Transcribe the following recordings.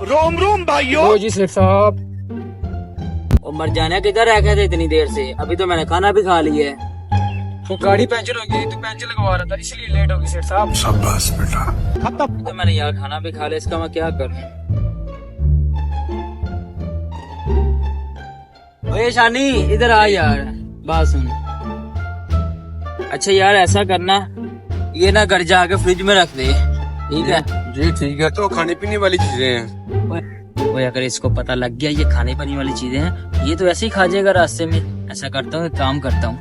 रोम रोम भाइयों। जी सेठ साहब। और मर जाने किधर रह गए थे इतनी देर से? अभी तो मैंने खाना भी खा लिया है। वो गाड़ी पंचर हो गई तो पंचर लगवा रहा था इसलिए लेट हो गई सेठ साहब। शाबाश बेटा। तो मैंने यार खाना भी खा लिया, इसका मैं क्या करूं? ओए शानी इधर आ यार, बात सुन। अच्छा यार ऐसा करना, ये ना घर जाके फ्रिज में रख दे, ठीक है? जी ठीक है। तो खाने पीने वाली चीजें हैं। ओए अगर इसको पता लग गया ये खाने पीने वाली चीजें हैं, ये तो ऐसे ही खा जाएगा रास्ते में। ऐसा करता हूँ, एक काम करता हूँ,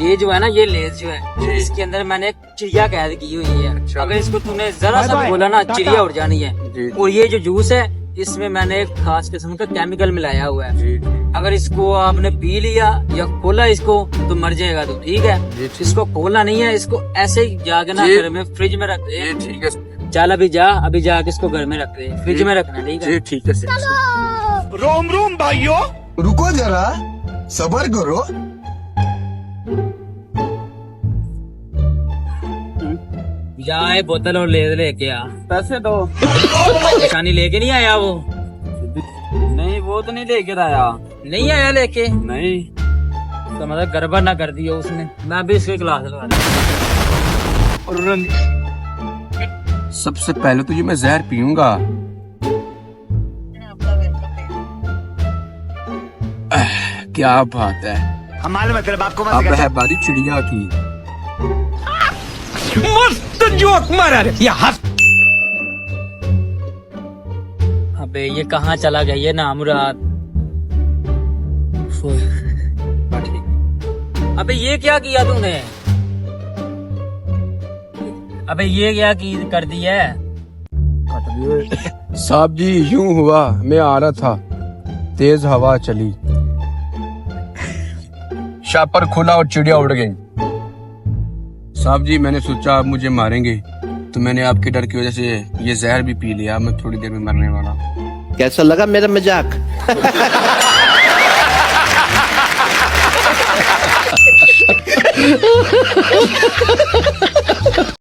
ये जो है ना, ये लेज जो है, इसके अंदर मैंने एक चिड़िया कैद की हुई है। अगर इसको तूने जरा सा भी बोला ना, चिड़िया उड़ जानी है। और ये जो जूस है, इसमें मैंने एक खास किस्म का केमिकल मिलाया हुआ है। अगर इसको आपने पी लिया या खोला इसको तो मर जाएगा तू, ठीक है? इसको खोलना नहीं है, इसको ऐसे ही जाके ना घर में फ्रिज में रख दे। ठीक है। चल अभी जाके इसको घर में रख दे, फ्रिज में रखना, ठीक है? ठीक है। रोम रोम भाइयों। रुको जरा, सबर करो। जाए बोतल और लेके आ। पैसे दो। निशानी लेके नहीं आया वो? नहीं वो तो नहीं लेकर आया। नहीं आया लेके? नहीं तो मतलब गड़बड़ ना कर दिया उसने। मैं भी इसके क्लास लगा सबसे पहले तो ये मैं जहर पीऊंगा। क्या बात है। हमारे मतलब आपको अब है बारी चिड़िया की। मस्त जोक मारा रे ये हंस। अबे ये कहाँ चला गया ये नामुराद? अबे ये क्या किया तूने? अबे ये क्या कर दिया है? साहब जी यूं हुआ, मैं आ रहा था, तेज हवा चली, शापर खुला और चिड़िया उड़ गई। साहब जी मैंने सोचा आप मुझे मारेंगे, तो मैंने आपके डर की वजह से ये जहर भी पी लिया। मैं थोड़ी देर में मरने वाला। कैसा लगा मेरा मजाक?